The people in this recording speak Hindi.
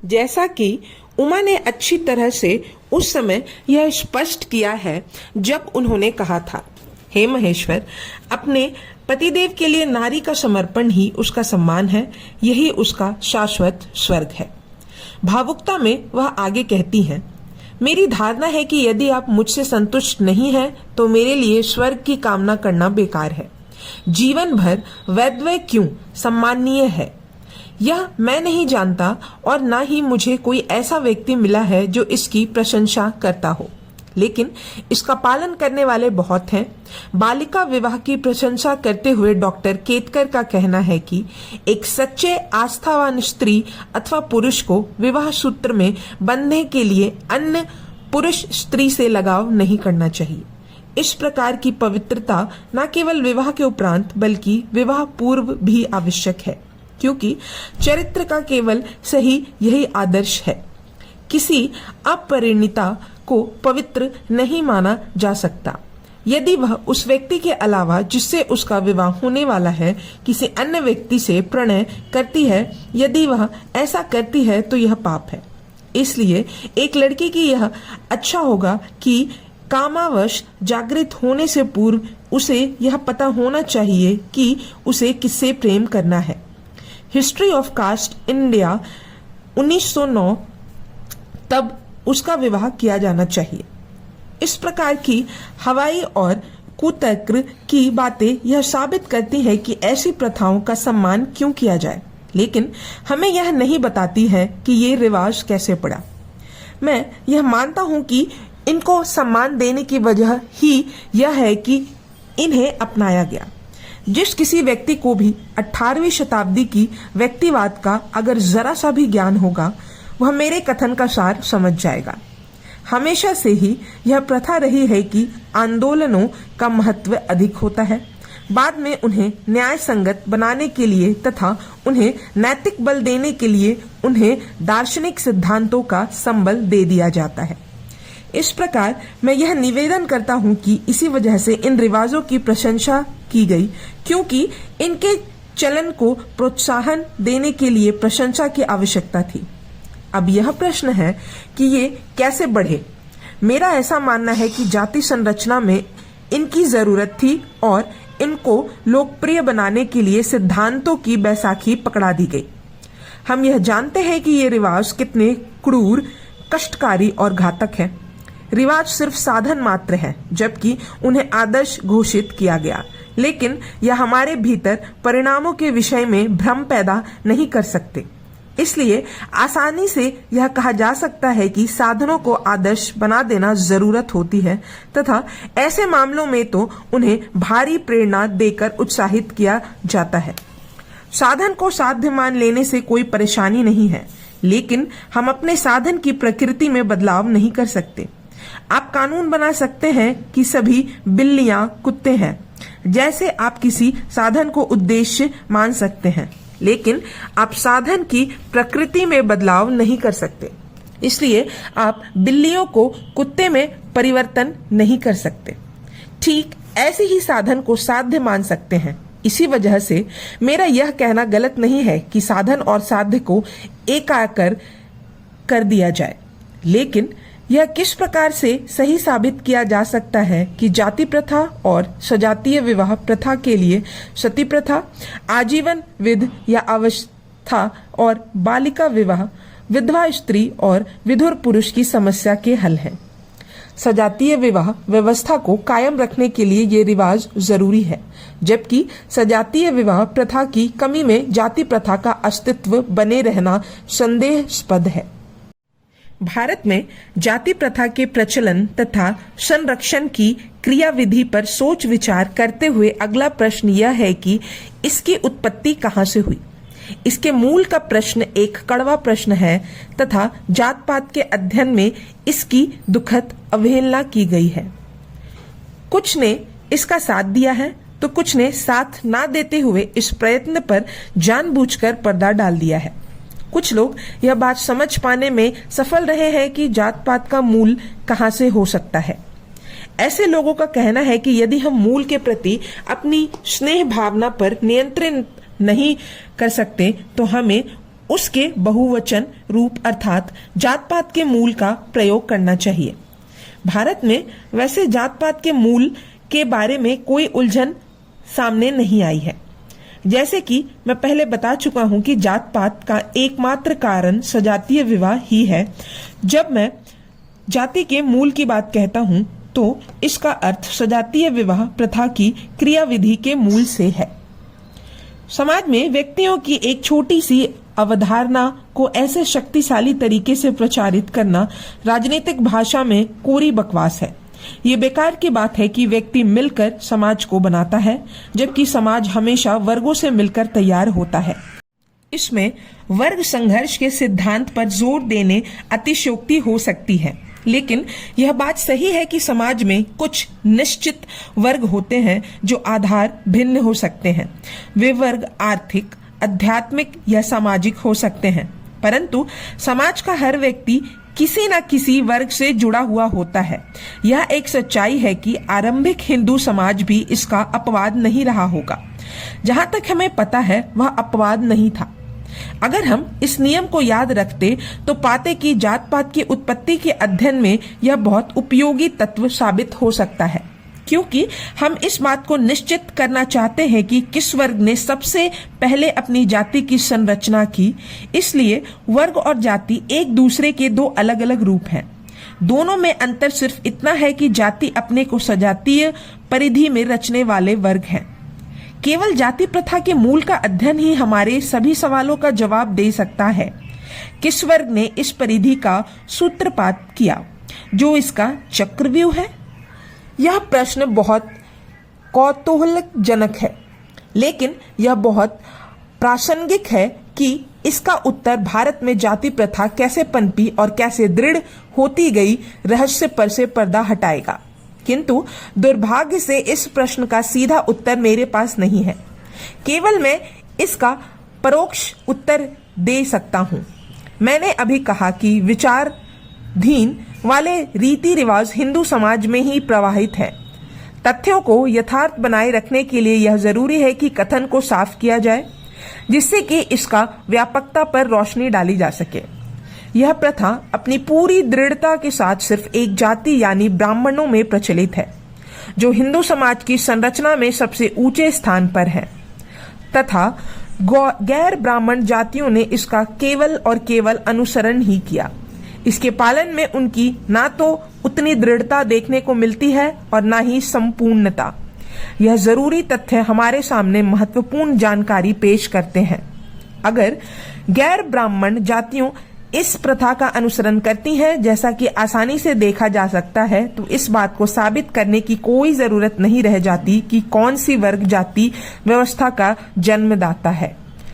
जैसा कि उमा ने अच्छी तरह से उस समय यह स्पष्ट किया है जब उन्होंने कहा था, हे महेश्वर, अपने पतिदेव के लिए नारी का समर्पण ही उसका सम्मान है, यही उसका शाश्वत स्वर्ग है। भावुकता में वह आगे कहती हैं, मेरी धारणा है कि यदि आप मुझसे संतुष्ट नहीं हैं तो मेरे लिए स्वर्ग की कामना करना बेकार है। जीवन भर वैधव्य क्यों सम्माननीय है, यह मैं नहीं जानता और न ही मुझे कोई ऐसा व्यक्ति मिला है जो इसकी प्रशंसा करता हो, लेकिन इसका पालन करने वाले बहुत हैं। बालिका विवाह की प्रशंसा करते हुए डॉक्टर केतकर का कहना है कि एक सच्चे आस्थावान स्त्री अथवा पुरुष को विवाह सूत्र में बंधने के लिए अन्य पुरुष स्त्री से लगाव नहीं करना चाहिए। इस प्रकार की पवित्रता न केवल विवाह के उपरांत बल्कि विवाह पूर्व भी आवश्यक है, क्योंकि चरित्र का केवल सही यही आदर्श है। किसी अपरिणीता को पवित्र नहीं माना जा सकता यदि वह उस व्यक्ति के अलावा जिससे उसका विवाह होने वाला है किसी अन्य व्यक्ति से प्रणय करती है। यदि वह ऐसा करती है तो यह पाप है। इसलिए एक लड़की की यह अच्छा होगा कि कामावश जागृत होने से पूर्व उसे यह पता होना चाहिए कि उसे किससे प्रेम करना है। हिस्ट्री ऑफ कास्ट इंडिया 1909 तब उसका विवाह किया जाना चाहिए। इस प्रकार की हवाई और कुतर्क की बातें यह साबित करती है कि ऐसी प्रथाओं का सम्मान क्यों किया जाए, लेकिन हमें यह नहीं बताती है कि ये रिवाज कैसे पड़ा। मैं यह मानता हूं कि इनको सम्मान देने की वजह ही यह है कि इन्हें अपनाया गया। जिस किसी व्यक्ति को भी 18वीं शताब्दी की व्यक्तिवाद का अगर जरा सा भी ज्ञान होगा वह मेरे कथन का सार समझ जाएगा। हमेशा से ही यह प्रथा रही है कि आंदोलनों का महत्व अधिक होता है, बाद में उन्हें न्याय संगत बनाने के लिए तथा उन्हें नैतिक बल देने के लिए उन्हें दार्शनिक सिद्धांतों का संबल दे दिया जाता है। इस प्रकार मैं यह निवेदन करता हूं कि इसी वजह से इन रिवाजों की प्रशंसा की गई, क्योंकि इनके चलन को प्रोत्साहन देने के लिए प्रशंसा की आवश्यकता थी। अब यह प्रश्न है कि ये कैसे बढ़े। मेरा ऐसा मानना है कि जाति संरचना में इनकी जरूरत थी और इनको लोकप्रिय बनाने के लिए सिद्धांतों की बैसाखी पकड़ा दी गई। हम यह जानते हैं कि ये रिवाज कितने क्रूर, कष्टकारी और घातक हैं। रिवाज सिर्फ साधन मात्र है, जबकि उन्हें आदर्श घोषित किया गया, लेकिन यह हमारे भीतर परिणामों के विषय में भ्रम पैदा नहीं कर सकते। इसलिए आसानी से यह कहा जा सकता है कि साधनों को आदर्श बना देना जरूरत होती है तथा ऐसे मामलों में तो उन्हें भारी प्रेरणा देकर उत्साहित किया जाता है। साधन को साध्य मान लेने से कोई परेशानी नहीं है, लेकिन हम अपने साधन की प्रकृति में बदलाव नहीं कर सकते। आप कानून बना सकते हैं कि सभी बिल्लियां कुत्ते हैं, जैसे आप किसी साधन को उद्देश्य मान सकते हैं, लेकिन आप साधन की प्रकृति में बदलाव नहीं कर सकते। इसलिए आप बिल्लियों को कुत्ते में परिवर्तन नहीं कर सकते। ठीक ऐसे ही साधन को साध्य मान सकते हैं। इसी वजह से मेरा यह कहना गलत नहीं है कि साधन और साध्य को एकाकर कर दिया जाए, लेकिन यह किस प्रकार से सही साबित किया जा सकता है कि जाति प्रथा और सजातीय विवाह प्रथा के लिए सती प्रथा, आजीवन विध या अवस्था और बालिका विवाह, विधवा स्त्री और विधुर पुरुष की समस्या के हल हैं। सजातीय विवाह व्यवस्था को कायम रखने के लिए ये रिवाज जरूरी है, जबकि सजातीय विवाह प्रथा की कमी में जाति प्रथा का अस्तित्व बने रहना संदेहास्पद है। भारत में जाति प्रथा के प्रचलन तथा संरक्षण की क्रियाविधि पर सोच विचार करते हुए अगला प्रश्न यह है कि इसकी उत्पत्ति कहां से हुई। इसके मूल का प्रश्न एक कड़वा प्रश्न है तथा जात पात के अध्ययन में इसकी दुखद अवहेलना की गई है। कुछ ने इसका साथ दिया है तो कुछ ने साथ ना देते हुए इस प्रयत्न पर जानबूझकर पर्दा डाल दिया है। कुछ लोग यह बात समझ पाने में सफल रहे हैं कि जात पात का मूल कहां से हो सकता है। ऐसे लोगों का कहना है कि यदि हम मूल के प्रति अपनी स्नेह भावना पर नियंत्रण नहीं कर सकते तो हमें उसके बहुवचन रूप अर्थात जात पात के मूल का प्रयोग करना चाहिए। भारत में वैसे जात पात के मूल के बारे में कोई उलझन सामने नहीं आई है। जैसे कि मैं पहले बता चुका हूं कि जात पात का एकमात्र कारण सजातीय विवाह ही है। जब मैं जाति के मूल की बात कहता हूं तो इसका अर्थ सजातीय विवाह प्रथा की क्रियाविधि के मूल से है। समाज में व्यक्तियों की एक छोटी सी अवधारणा को ऐसे शक्तिशाली तरीके से प्रचारित करना राजनीतिक भाषा में कोरी बकवास है। ये बेकार की बात है कि व्यक्ति मिलकर समाज को बनाता है, जबकि समाज हमेशा वर्गों से मिलकर तैयार होता है। इसमें वर्ग संघर्ष के सिद्धांत पर जोर देने अतिशयोक्ति हो सकती है, लेकिन यह बात सही है कि समाज में कुछ निश्चित वर्ग होते हैं जो आधार भिन्न हो सकते हैं। वे वर्ग आर्थिक, आध्यात्मिक या सामाजिक हो सकते हैं, परंतु समाज का हर व्यक्ति किसी न किसी वर्ग से जुड़ा हुआ होता है। यह एक सच्चाई है कि आरंभिक हिंदू समाज भी इसका अपवाद नहीं रहा होगा। जहां तक हमें पता है वह अपवाद नहीं था। अगर हम इस नियम को याद रखते तो पाते कि जात पात की उत्पत्ति के अध्ययन में यह बहुत उपयोगी तत्व साबित हो सकता है, क्योंकि हम इस बात को निश्चित करना चाहते हैं कि किस वर्ग ने सबसे पहले अपनी जाति की संरचना की। इसलिए वर्ग और जाति एक दूसरे के दो अलग अलग रूप हैं। दोनों में अंतर सिर्फ इतना है कि जाति अपने को सजातीय परिधि में रचने वाले वर्ग हैं। केवल जाति प्रथा के मूल का अध्ययन ही हमारे सभी सवालों का जवाब दे सकता है। किस वर्ग ने इस परिधि का सूत्रपात किया जो इसका चक्रव्यूह है? यह प्रश्न बहुत कौतूहलजनक है, लेकिन यह बहुत प्रासंगिक है कि इसका उत्तर भारत में जाति प्रथा कैसे पनपी और कैसे दृढ़ होती गई रहस्य पर से पर्दा हटाएगा। किंतु दुर्भाग्य से इस प्रश्न का सीधा उत्तर मेरे पास नहीं है। केवल मैं इसका परोक्ष उत्तर दे सकता हूं। मैंने अभी कहा कि विचाराधीन वाले रीति रिवाज हिंदू समाज में ही प्रवाहित है। तथ्यों को यथार्थ बनाए रखने के लिए यह जरूरी है कि कथन को साफ किया जाए, जिससे कि इसका व्यापकता पर रोशनी डाली जा सके। यह प्रथा अपनी पूरी दृढ़ता के साथ सिर्फ एक जाति यानी ब्राह्मणों में प्रचलित है, जो हिंदू समाज की संरचना में सबसे ऊंचे स्थान पर है, तथा गैर ब्राह्मण जातियों ने इसका केवल और केवल अनुसरण ही किया। इसके पालन में उनकी ना तो उतनी दृढ़ता देखने को मिलती है और ना ही संपूर्णता। यह जरूरी तथ्य हमारे सामने महत्वपूर्ण जानकारी पेश करते हैं। अगर गैर ब्राह्मण जातियों इस प्रथा का अनुसरण करती हैं, जैसा कि आसानी से देखा जा सकता है, तो इस बात को साबित करने की कोई जरूरत नहीं रह जाती कि कौन सी वर्ग जाति व्यवस्था का जन्मदाता है।